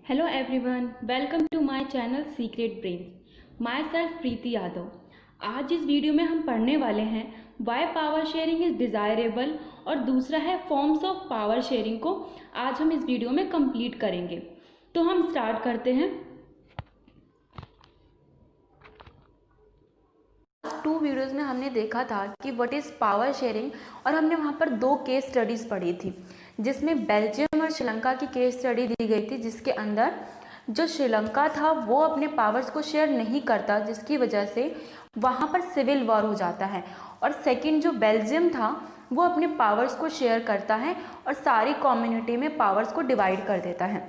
Hello everyone, welcome to my channel Secret Brains. Myself प्रीति यादव। आज इस video में हम पढ़ने वाले हैं why power sharing is desirable और दूसरा है फॉर्म्स ऑफ पावर शेयरिंग को आज हम इस वीडियो में कंप्लीट करेंगे। तो हम स्टार्ट करते हैं। 2 वीडियोज़ में हमने देखा था कि व्हाट इज़ पावर शेयरिंग और हमने वहाँ पर 2 केस स्टडीज़ पढ़ी थी जिसमें बेल्जियम और श्रीलंका की केस स्टडी दी गई थी, जिसके अंदर जो श्रीलंका था वो अपने पावर्स को शेयर नहीं करता, जिसकी वजह से वहाँ पर सिविल वॉर हो जाता है। और सेकंड जो बेल्जियम था वो अपने पावर्स को शेयर करता है और सारी कम्युनिटी में पावर्स को डिवाइड कर देता है।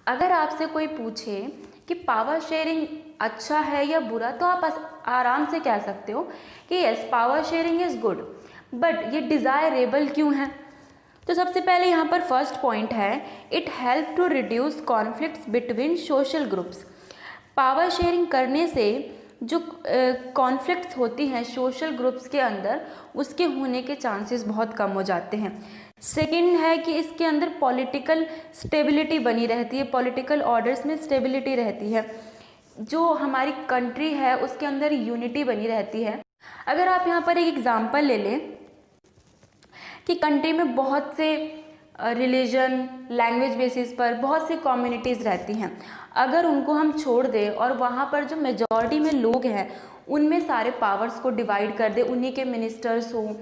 अगर आपसे कोई पूछे कि पावर शेयरिंग अच्छा है या बुरा, तो आप आराम से कह सकते हो कि yes, power sharing is good, but ये डिज़ायरेबल क्यों है? तो सबसे पहले यहाँ पर फर्स्ट पॉइंट है, it help to reduce conflicts between social groups. Power sharing करने से जो कॉन्फ्लिक्ट्स होती हैं सोशल ग्रुप्स के अंदर, उसके होने के चांसेस बहुत कम हो जाते हैं। सेकंड है कि इसके अंदर पॉलिटिकल स्टेबिलिटी बनी रहती है, पॉलिटिकल ऑर्डर्स में स्टेबिलिटी रहती है, जो हमारी कंट्री है उसके अंदर यूनिटी बनी रहती है। अगर आप यहाँ पर एक एग्जांपल ले लें कि कंट्री में बहुत से रिलीजन लैंग्वेज बेसिस पर बहुत सी कम्युनिटीज़ रहती हैं, अगर उनको हम छोड़ दें और वहाँ पर जो मेजॉरिटी में लोग हैं उनमें सारे पावर्स को डिवाइड कर दें, उन्हीं के मिनिस्टर्स हों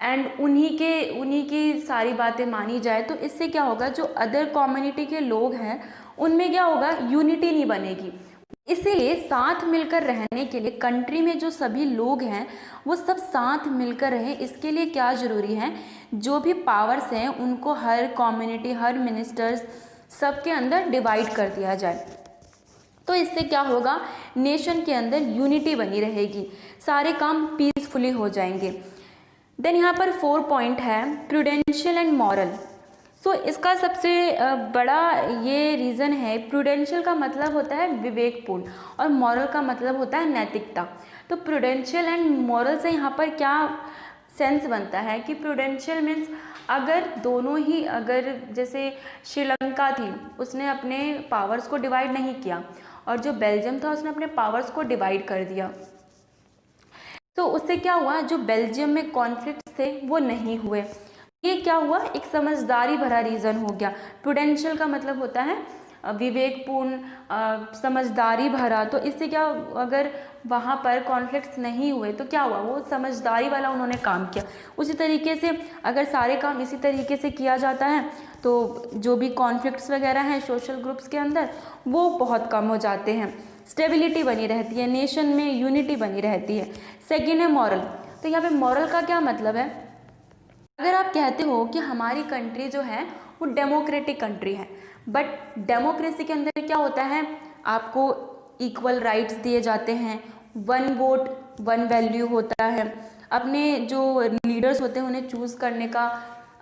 एंड उन्हीं की सारी बातें मानी जाए, तो इससे क्या होगा, जो अदर कम्युनिटी के लोग हैं उनमें क्या होगा, यूनिटी नहीं बनेगी। इसीलिए साथ मिलकर रहने के लिए कंट्री में जो सभी लोग हैं वो सब साथ मिलकर रहें, इसके लिए क्या ज़रूरी है, जो भी पावर्स हैं उनको हर कम्युनिटी, हर मिनिस्टर्स सबके अंदर डिवाइड कर दिया जाए। तो इससे क्या होगा, नेशन के अंदर यूनिटी बनी रहेगी, सारे काम पीसफुली हो जाएंगे। देन यहाँ पर 4 पॉइंट है, प्रूडेंशियल एंड मॉरल। सो इसका सबसे बड़ा ये रीज़न है, प्रूडेंशियल का मतलब होता है विवेकपूर्ण और मॉरल का मतलब होता है नैतिकता। तो प्रूडेंशियल एंड मॉरल से यहाँ पर क्या सेंस बनता है कि प्रूडेंशियल मीन्स अगर दोनों ही, अगर जैसे श्रीलंका थी उसने अपने पावर्स को डिवाइड नहीं किया और जो बेल्जियम था उसने अपने पावर्स को डिवाइड कर दिया, तो उससे क्या हुआ, जो बेल्जियम में कॉन्फ्लिक्ट थे वो नहीं हुए। ये क्या हुआ, एक समझदारी भरा रीज़न हो गया। प्रूडेंशियल का मतलब होता है विवेकपूर्ण, समझदारी भरा। तो इससे क्या, अगर वहाँ पर कॉन्फ्लिक्ट्स नहीं हुए तो क्या हुआ, वो समझदारी वाला उन्होंने काम किया। उसी तरीके से अगर सारे काम इसी तरीके से किया जाता है तो जो भी कॉन्फ्लिक्ट्स वगैरह हैं सोशल ग्रुप्स के अंदर वो बहुत कम हो जाते हैं, स्टेबिलिटी बनी रहती है, नेशन में यूनिटी बनी रहती है। सेकेंड है मॉरल। तो यहाँ पे मॉरल का क्या मतलब है, अगर आप कहते हो कि हमारी कंट्री जो है वो डेमोक्रेटिक कंट्री है, बट डेमोक्रेसी के अंदर क्या होता है, आपको इक्वल राइट्स दिए जाते हैं, 1 वोट 1 वैल्यू होता है, अपने जो लीडर्स होते हैं उन्हें चूज़ करने का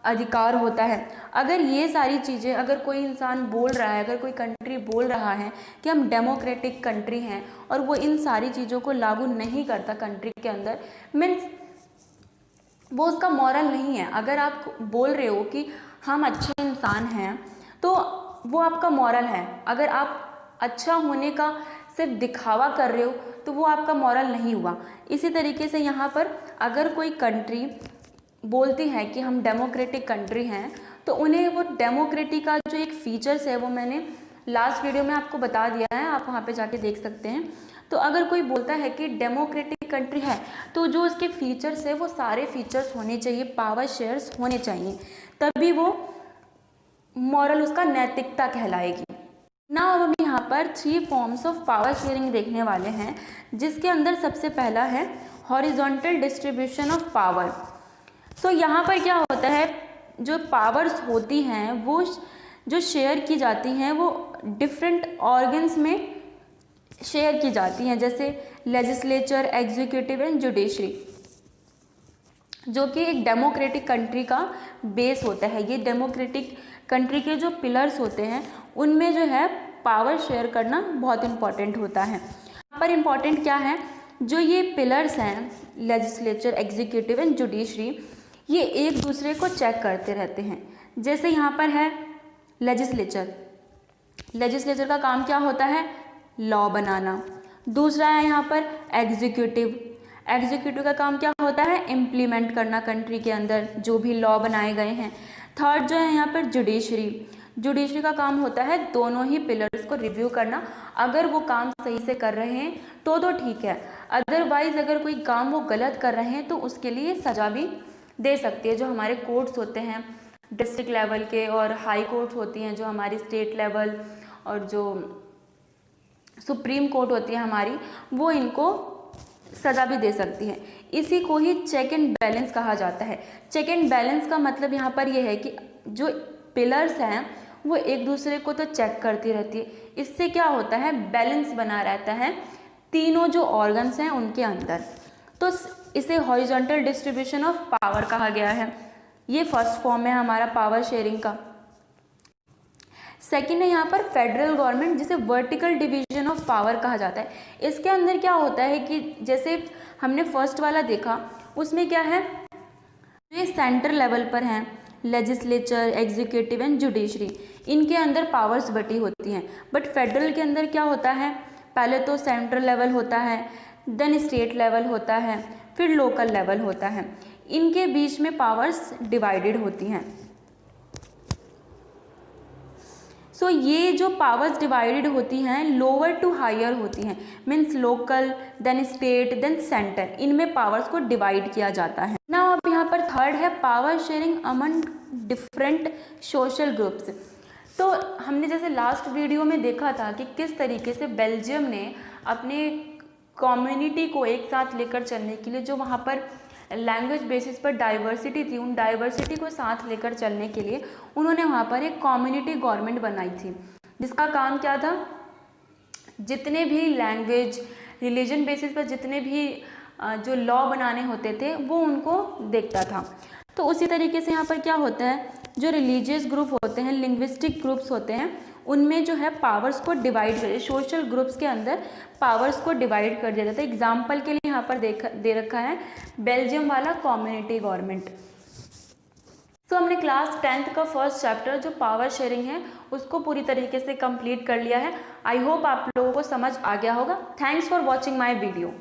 अधिकार होता है। अगर ये सारी चीज़ें, अगर कोई इंसान बोल रहा है, अगर कोई कंट्री बोल रहा है कि हम डेमोक्रेटिक कंट्री हैं और वो इन सारी चीज़ों को लागू नहीं करता कंट्री के अंदर, मीन्स वो उसका मॉरल नहीं है। अगर आप बोल रहे हो कि हम अच्छे इंसान हैं तो वो आपका मॉरल है। अगर आप अच्छा होने का सिर्फ दिखावा कर रहे हो तो वो आपका मॉरल नहीं हुआ। इसी तरीके से यहाँ पर अगर कोई कंट्री बोलती है कि हम डेमोक्रेटिक कंट्री हैं तो उन्हें वो डेमोक्रेटिक का जो एक फीचर्स है वो मैंने लास्ट वीडियो में आपको बता दिया है, आप वहाँ पे जाके देख सकते हैं। तो अगर कोई बोलता है कि डेमोक्रेटिक कंट्री है तो जो उसके फीचर्स है वो सारे फीचर्स होने चाहिए, पावर शेयर्स होने चाहिए, तभी वो मॉरल, उसका नैतिकता कहलाएगी। ना अब हम यहाँ पर 3 फॉर्म्स ऑफ पावर शेयरिंग देखने वाले हैं, जिसके अंदर सबसे पहला है हॉरिजॉन्टल डिस्ट्रीब्यूशन ऑफ पावर। सो यहाँ पर क्या होता है, जो पावर्स होती हैं वो जो शेयर की जाती हैं वो डिफरेंट ऑर्गन्स में शेयर की जाती हैं, जैसे लेजिस्लेचर, एग्जीक्यूटिव एंड जुडिशरी, जो कि एक डेमोक्रेटिक कंट्री का बेस होता है। ये डेमोक्रेटिक कंट्री के जो पिलर्स होते हैं उनमें जो है पावर शेयर करना बहुत इम्पॉर्टेंट होता है। यहाँ पर इम्पॉर्टेंट क्या है, जो ये पिलर्स हैं लेजिस्लेचर, एग्जीक्यूटिव एंड जुडिशरी, ये एक दूसरे को चेक करते रहते हैं। जैसे यहाँ पर है लेजिस्लेचर, लेजिस्लेचर का काम क्या होता है? लॉ बनाना। दूसरा है यहाँ पर एग्जीक्यूटिव। एग्जीक्यूटिव का काम क्या होता है? इम्प्लीमेंट करना कंट्री के अंदर जो भी लॉ बनाए गए हैं। थर्ड जो है यहाँ पर जुडिशरी। जुडिशरी का काम होता है दोनों ही पिलर्स को रिव्यू करना। अगर वो काम सही से कर रहे हैं तो ठीक है, अदरवाइज अगर कोई काम वो गलत कर रहे हैं तो उसके लिए सज़ा भी दे सकती है। जो हमारे कोर्ट्स होते हैं डिस्ट्रिक्ट लेवल के और हाई कोर्ट्स होती हैं जो हमारी स्टेट लेवल, और जो सुप्रीम कोर्ट होती है हमारी, वो इनको सज़ा भी दे सकती है। इसी को ही चेक एंड बैलेंस कहा जाता है। चेक एंड बैलेंस का मतलब यहाँ पर यह है कि जो पिलर्स हैं वो एक दूसरे को तो चेक करती रहती है। इससे क्या होता है? बैलेंस बना रहता है तीनों जो ऑर्गन्स हैं उनके अंदर। तो इसे हॉरिजॉन्टल डिस्ट्रीब्यूशन ऑफ पावर कहा गया है। ये फर्स्ट फॉर्म है हमारा पावर शेयरिंग का। सेकेंड है यहाँ पर फेडरल गवर्नमेंट, जिसे वर्टिकल डिवीजन ऑफ पावर कहा जाता है। इसके अंदर क्या होता है कि जैसे हमने फर्स्ट वाला देखा उसमें क्या है, ये सेंटर लेवल पर हैं लेजिस्लेचर, एग्जीक्यूटिव एंड जुडिशरी, इनके अंदर पावर्स बटी होती हैं। बट फेडरल के अंदर क्या होता है? पहले तो सेंट्रल लेवल होता है, देन स्टेट लेवल होता है, फिर लोकल लेवल होता है। इनके बीच में पावर्स डिवाइडेड होती हैं। सो ये जो पावर्स डिवाइडेड होती हैं लोअर टू हायर होती हैं, means local, then state, then centre, इनमें पावर्स को डिवाइड किया जाता है ना। अब यहाँ पर थर्ड है power sharing among different social groups. तो हमने जैसे लास्ट वीडियो में देखा था कि किस तरीके से बेल्जियम ने अपने कम्युनिटी को एक साथ लेकर चलने के लिए, जो वहाँ पर लैंग्वेज बेसिस पर डाइवर्सिटी थी, उन डाइवर्सिटी को साथ लेकर चलने के लिए उन्होंने वहाँ पर एक कम्युनिटी गवर्नमेंट बनाई थी, जिसका काम क्या था? जितने भी लैंग्वेज, रिलीजन बेसिस पर जितने भी जो लॉ बनाने होते थे वो उनको देखता था। तो उसी तरीके से यहाँ पर क्या होता है, जो रिलीजियस ग्रुप होते हैं, लिंग्विस्टिक ग्रुप्स होते हैं, उनमें जो है पावर्स को डिवाइड कर, सोशल ग्रुप्स के अंदर पावर्स को डिवाइड कर दिया जाता है। एग्जाम्पल के लिए यहाँ पर दे रखा है बेल्जियम वाला कम्युनिटी गवर्नमेंट। तो हमने क्लास 10th का फर्स्ट चैप्टर जो पावर शेयरिंग है उसको पूरी तरीके से कंप्लीट कर लिया है। आई होप आप लोगों को समझ आ गया होगा। Thanks for watching my video.